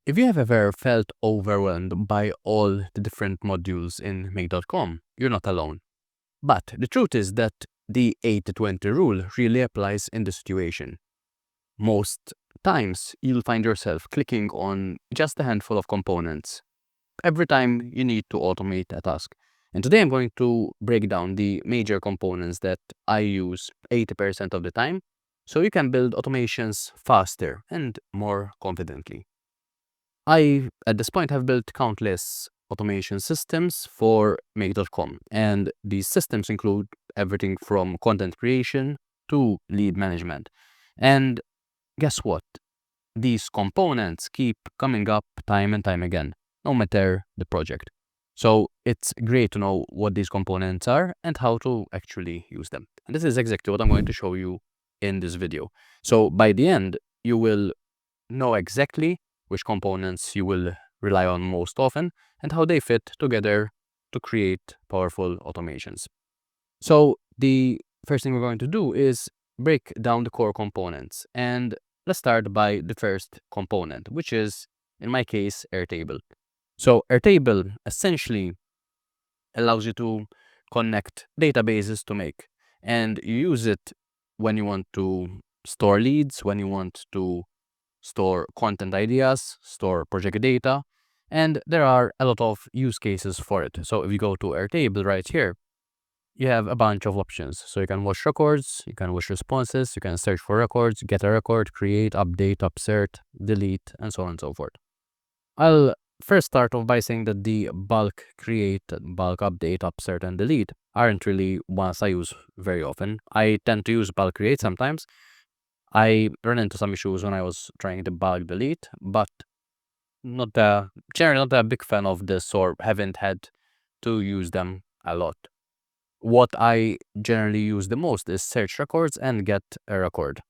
If you have ever felt overwhelmed by all the different modules in Make.com, you're not alone. But the truth is that the 80-20 rule really applies in this situation. Most times, you'll find yourself clicking on just a handful of components every time you need to automate a task. And today I'm going to break down the major components that I use 80% of the time so you can build automations faster and more confidently. I, at this point, have built countless automation systems for Make.com, and these systems include everything from content creation to lead management. And guess what? These components keep coming up time and time again, no matter the project. So it's great to know what these components are and how to actually use them. And this is exactly what I'm going to show you in this video. So by the end, you will know exactly which components you will rely on most often and how they fit together to create powerful automations. So the first thing we're going to do is break down the core components, and let's start by the first component, which is, in my case, Airtable. So Airtable essentially allows you to connect databases to Make, and you use it when you want to store leads, when you want to store content ideas, store project data, and there are a lot of use cases for it. So if you go to Airtable right here, you have a bunch of options. So you can watch records, you can watch responses, you can search for records, get a record, create, update, upsert, delete, and so on and so forth. I'll first start off by saying that the bulk create, bulk update, upsert, and delete aren't really ones I use very often. I tend to use bulk create sometimes. I ran into some issues when I was trying to bulk delete, but generally not a big fan of this, or haven't had to use them a lot. What I generally use the most is search records and get a record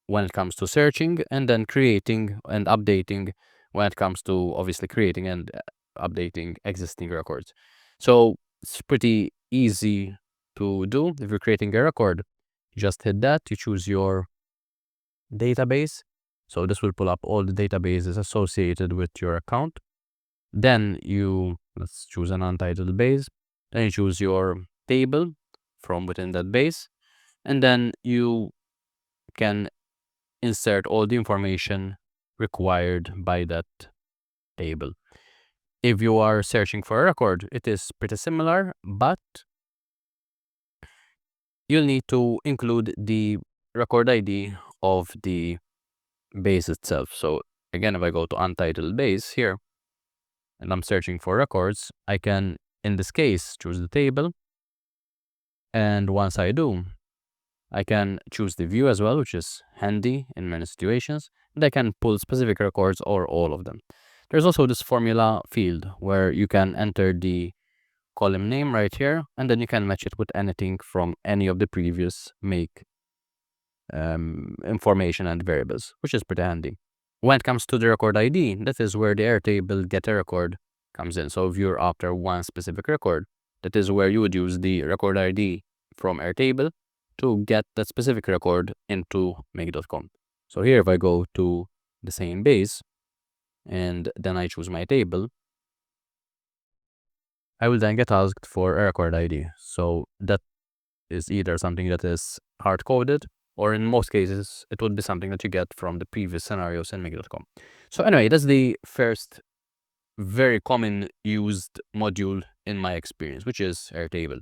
when it comes to searching, and then creating and updating when it comes to obviously creating and updating existing records. So it's pretty easy to do. If you're creating a record, you just hit that, you choose your database. So this will pull up all the databases associated with your account. Then let's choose an untitled base. Then you choose your table from within that base. And then you can insert all the information required by that table. If you are searching for a record, it is pretty similar, but you'll need to include the record ID of the base itself. So again, if I go to untitled base here, and I'm searching for records, I can, in this case, choose the table. And once I do, I can choose the view as well, which is handy in many situations. And I can pull specific records or all of them. There's also this formula field where you can enter the column name right here, and then you can match it with anything from any of the previous Make information and variables, which is pretty handy. When it comes to the record ID, that is where the Airtable get a record comes in. So if you're after one specific record, that is where you would use the record ID from Airtable to get that specific record into Make.com. So here, if I go to the same base and then I choose my table, I will then get asked for a record ID. So that is either something that is hard-coded, or in most cases, it would be something that you get from the previous scenarios in Make.com. So anyway, that's the first very common used module in my experience, which is Airtable.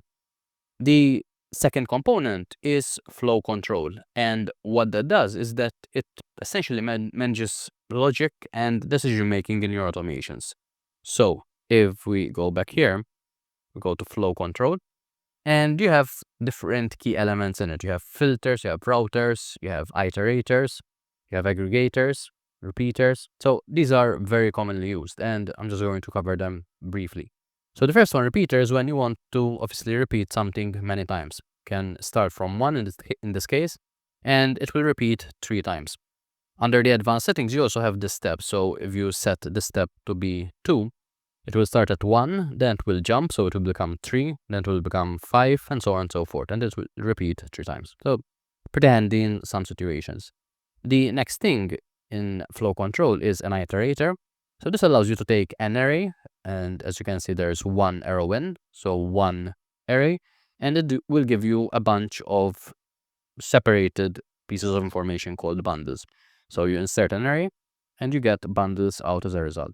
The second component is flow control. And what that does is that it essentially manages logic and decision making in your automations. So if we go back here, we go to flow control, and you have different key elements in it. You have filters, you have routers, you have iterators, you have aggregators, repeaters. So these are very commonly used, and I'm just going to cover them briefly. So the first one, repeater, is when you want to obviously repeat something many times. Can start from 1 in this case, and it will repeat 3 times. Under the advanced settings, you also have this step. So if you set this step to be 2, it will start at 1, then it will jump, so it will become 3, then it will become 5, and so on and so forth, and it will repeat 3 times. So pretty handy in some situations. The next thing in flow control is an iterator. So this allows you to take an array, and as you can see, there's one arrow in, so one array, and it will give you a bunch of separated pieces of information called bundles. So you insert an array, and you get bundles out as a result.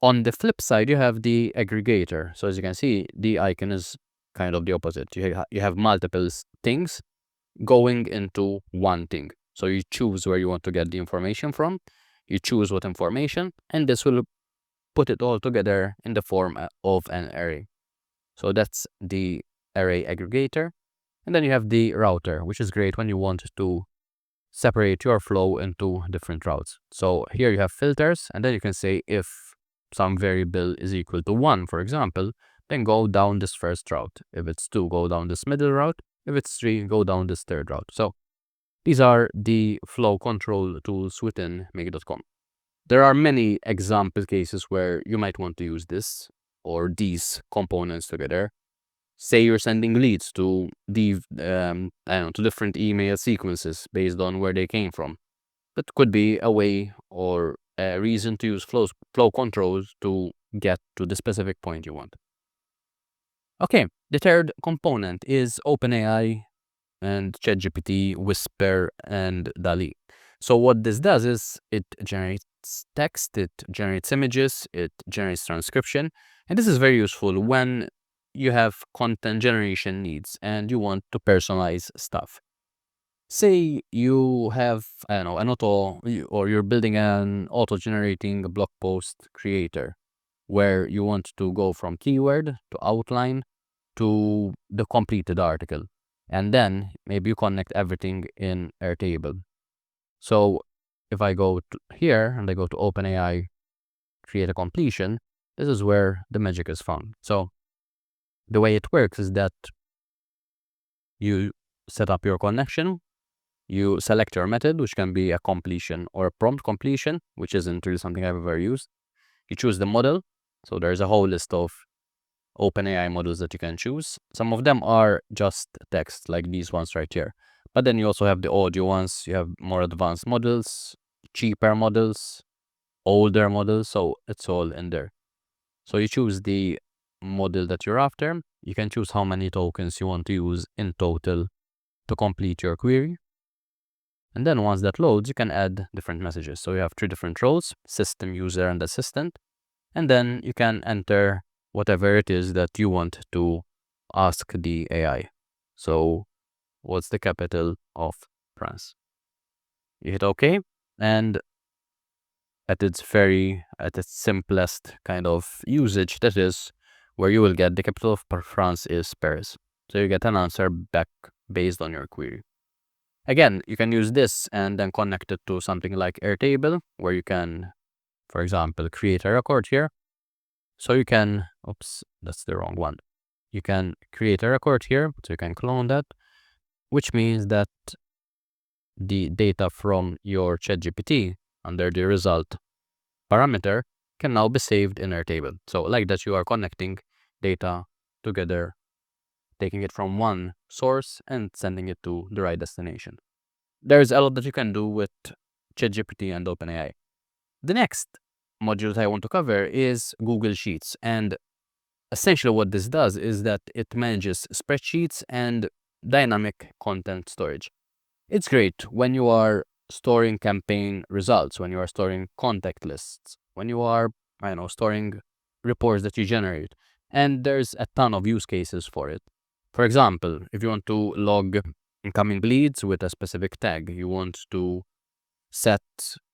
On the flip side, you have the aggregator. So as you can see, the icon is kind of the opposite. You have multiple things going into one thing. So you choose where you want to get the information from, you choose what information, and this will put it all together in the form of an array. So that's the array aggregator. And then you have the router, which is great when you want to separate your flow into different routes. So here you have filters, and then you can say if some variable is equal to 1, for example, then go down this first route. If it's 2, go down this middle route. If it's 3, go down this third route. So these are the flow control tools within Make.com. There are many example cases where you might want to use this or these components together. Say you're sending leads to to different email sequences based on where they came from. That could be a way or a reason to use flow controls to get to the specific point you want. Okay, the third component is OpenAI and ChatGPT, Whisper, and DALL-E. So what this does is it generates text, it generates images, it generates transcription, and this is very useful when you have content generation needs and you want to personalize stuff. Say you have, I don't know, an auto, or you're building an auto-generating blog post creator where you want to go from keyword to outline to the completed article. And then maybe you connect everything in Airtable. So if I go to here and I go to OpenAI, create a completion, this is where the magic is found. So the way it works is that you set up your connection, you select your method, which can be a completion or a prompt completion, which isn't really something I've ever used. You choose the model. So there's a whole list of OpenAI models that you can choose. Some of them are just text, like these ones right here. But then you also have the audio ones. You have more advanced models, cheaper models, older models. So it's all in there. So you choose the model that you're after. You can choose how many tokens you want to use in total to complete your query. And then once that loads, you can add different messages. So you have 3 different roles: system, user, and assistant. And then you can enter whatever it is that you want to ask the AI. So what's the capital of France? You hit OK, and at its simplest kind of usage, that is where you will get the capital of France is Paris. So you get an answer back based on your query. Again, you can use this and then connect it to something like Airtable, where you can, for example, create a record here. So you can, oops, that's the wrong one. You can create a record here, so you can clone that, which means that the data from your ChatGPT under the result parameter can now be saved in Airtable. So like that, you are connecting data together, taking it from one source and sending it to the right destination. There's a lot that you can do with ChatGPT and OpenAI. The next module that I want to cover is Google Sheets. And essentially what this does is that it manages spreadsheets and dynamic content storage. It's great when you are storing campaign results, when you are storing contact lists, when you are, storing reports that you generate. And there's a ton of use cases for it. For example, if you want to log incoming leads with a specific tag, you want to set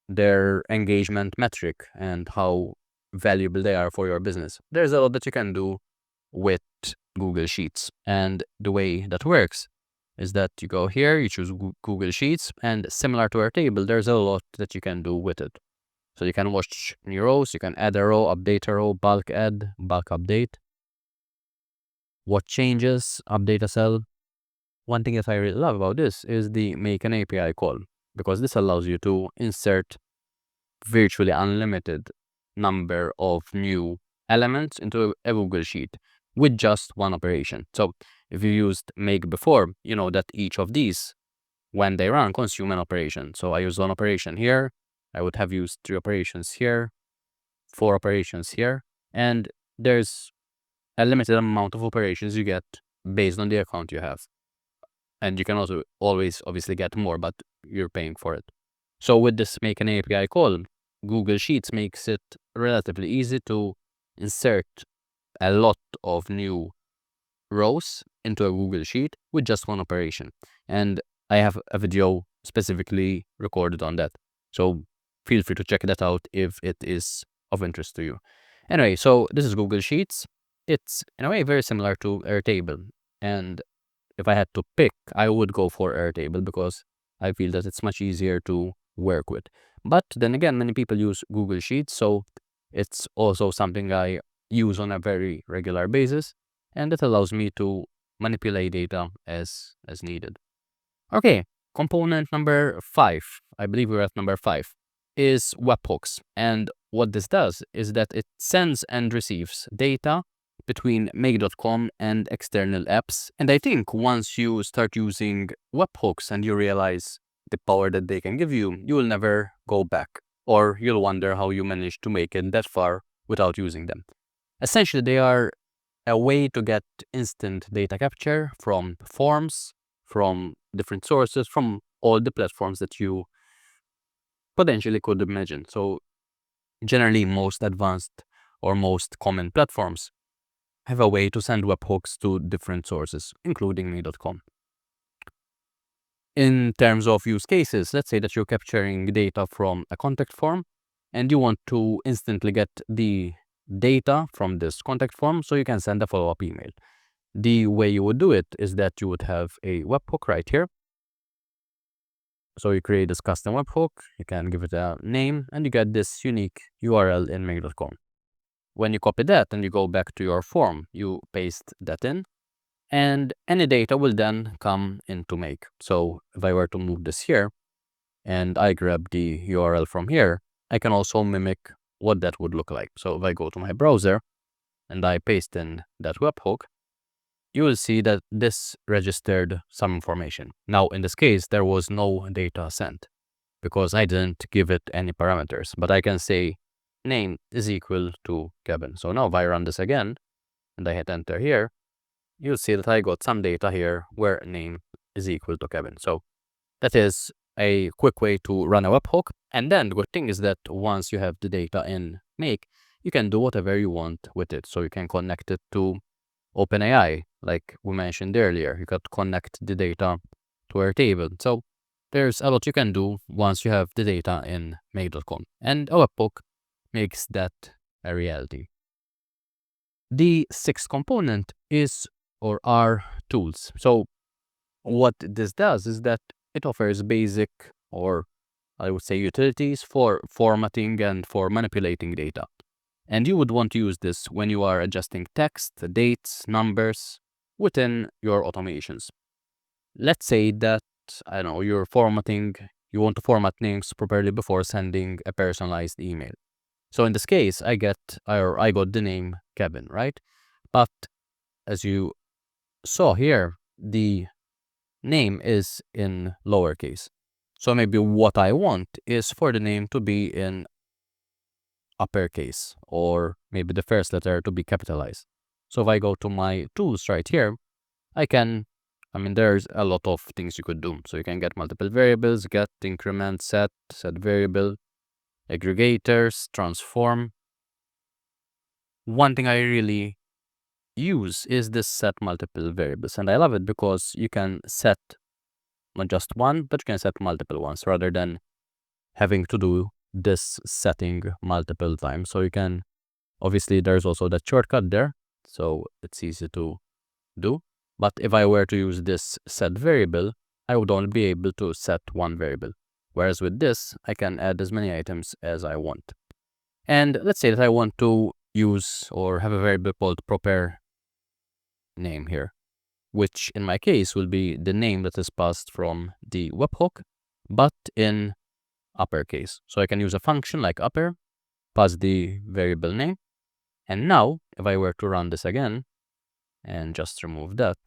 their engagement metric and how valuable they are for your business. There's a lot that you can do with Google Sheets. And the way that works is that you go here, you choose Google Sheets, and similar to Airtable, there's a lot that you can do with it. So you can watch new rows, you can add a row, update a row, bulk add, bulk update, what changes, update a cell. One thing that I really love about this is the make an API call, because this allows you to insert virtually unlimited number of new elements into a Google Sheet with just one operation. So if you used make before, you know that each of these, when they run, consume an operation. So I use one operation here. I would have used 3 operations here. 4 operations here, and there's a limited amount of operations you get based on the account you have. And you can also always obviously get more, but you're paying for it. So with this make an API call, Google Sheets makes it relatively easy to insert a lot of new rows into a Google Sheet with just one operation. And I have a video specifically recorded on that. So feel free to check that out if it is of interest to you. Anyway, so this is Google Sheets. It's in a way very similar to Airtable. And if I had to pick, I would go for Airtable because I feel that it's much easier to work with. But then again, many people use Google Sheets, so it's also something I use on a very regular basis, and it allows me to manipulate data as needed. Okay, component number 5, I believe we're at number 5, is webhooks. And what this does is that it sends and receives data between make.com and external apps. And I think once you start using webhooks and you realize the power that they can give you, you will never go back, or you'll wonder how you managed to make it that far without using them. Essentially, they are a way to get instant data capture from forms, from different sources, from all the platforms that you potentially could imagine. So generally, most advanced or most common platforms have a way to send webhooks to different sources, including me.com. In terms of use cases, let's say that you're capturing data from a contact form and you want to instantly get the data from this contact form so you can send a follow-up email. The way you would do it is that you would have a webhook right here. So you create this custom webhook, you can give it a name, and you get this unique URL in make.com. When you copy that and you go back to your form, you paste that in, and any data will then come into Make. So if I were to move this here and I grab the URL from here, I can also mimic what that would look like. So if I go to my browser and I paste in that webhook, you will see that this registered some information. Now, in this case, there was no data sent because I didn't give it any parameters, but I can say name is equal to Kevin. So now if I run this again and I hit enter here, you'll see that I got some data here where name is equal to Kevin. So that is a quick way to run a webhook. And then the good thing is that once you have the data in Make, you can do whatever you want with it. So you can connect it to OpenAI, like we mentioned earlier. You could connect the data to Airtable. So there's a lot you can do once you have the data in Make.com. And a webhook makes that a reality. The 6th component is or are tools. So what this does is that it offers basic, or I would say utilities for formatting and for manipulating data. And you would want to use this when you are adjusting text, dates, numbers within your automations. Let's say that, I don't know, you want to format names properly before sending a personalized email. So in this case, I got the name Kevin, right? But as you saw here, the name is in lowercase. So maybe what I want is for the name to be in uppercase, or maybe the first letter to be capitalized. So if I go to my tools right here, there's a lot of things you could do. So you can get multiple variables, get, increment, set variable, aggregators, transform. One thing I really use is this set multiple variables, and I love it because you can set not just one, but you can set multiple ones rather than having to do this setting multiple times. So you can, obviously there's also that shortcut there, so it's easy to do. But if I were to use this set variable, I would only be able to set one variable. Whereas with this, I can add as many items as I want. And let's say that I want to use or have a variable called proper name here, which in my case will be the name that is passed from the webhook, but in uppercase. So I can use a function like upper, pass the variable name. And now if I were to run this again and just remove that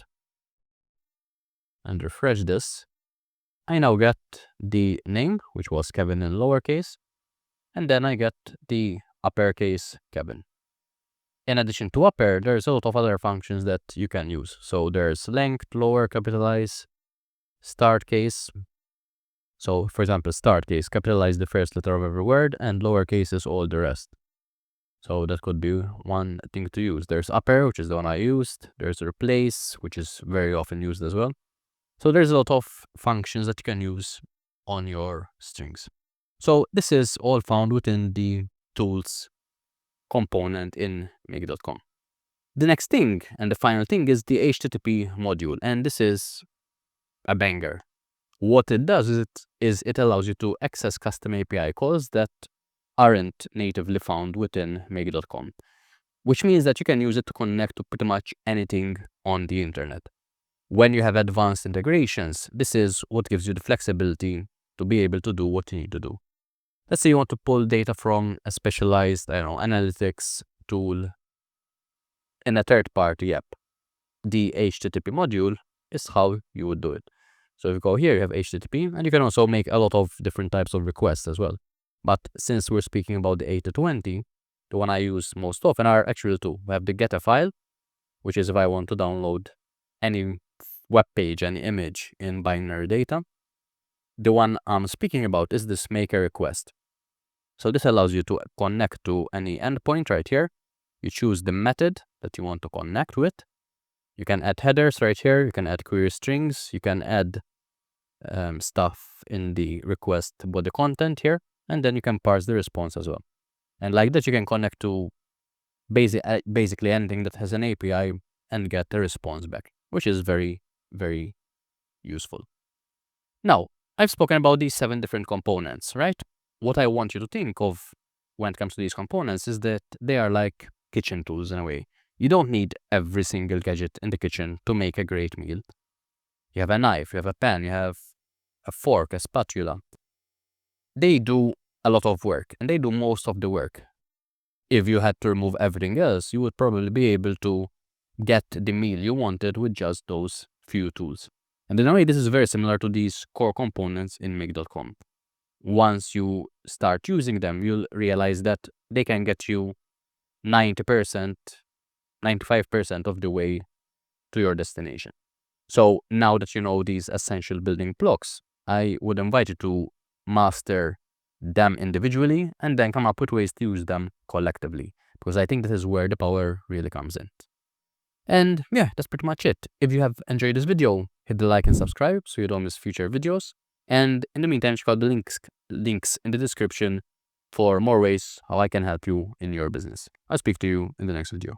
and refresh this, I now get the name, which was Kevin in lowercase, and then I get the uppercase Kevin. In addition to upper, there's a lot of other functions that you can use. So there's length, lower, capitalize, start case. So for example, start case, capitalize the first letter of every word, and lower case is all the rest. So that could be one thing to use. There's upper, which is the one I used. There's replace, which is very often used as well. So there's a lot of functions that you can use on your strings. So this is all found within the tools component in make.com. The next thing and the final thing is the HTTP module, and this is a banger. What it does is it allows you to access custom API calls that aren't natively found within make.com, which means that you can use it to connect to pretty much anything on the internet. When you have advanced integrations, this is what gives you the flexibility to be able to do what you need to do. Let's say you want to pull data from a specialized, analytics tool in a third-party app. The HTTP module is how you would do it. So if you go here, you have HTTP, and you can also make a lot of different types of requests as well. But since we're speaking about the 8-20, the one I use most often are actually two. We have the get a file, which is if I want to download any web page, any image in binary data. The one I'm speaking about is this make a request. So this allows you to connect to any endpoint right here. You choose the method that you want to connect with. You can add headers right here. You can add query strings. You can add stuff in the request body content here. And then you can parse the response as well. And like that, you can connect to basically anything that has an API and get a response back, which is very, very useful. Now, I've spoken about these 7 different components, right? What I want you to think of when it comes to these components is that they are like kitchen tools in a way. You don't need every single gadget in the kitchen to make a great meal. You have a knife, you have a pan, you have a fork, a spatula. They do a lot of work, and they do most of the work. If you had to remove everything else, you would probably be able to get the meal you wanted with just those few tools. And in a way, this is very similar to these core components in make.com. Once you start using them, you'll realize that they can get you 90%, 95% of the way to your destination. So now that you know these essential building blocks, I would invite you to master them individually and then come up with ways to use them collectively, because I think that is where the power really comes in. And yeah, that's pretty much it. If you have enjoyed this video, hit the like and subscribe so you don't miss future videos. And in the meantime, check out the links in the description for more ways how I can help you in your business. I'll speak to you in the next video.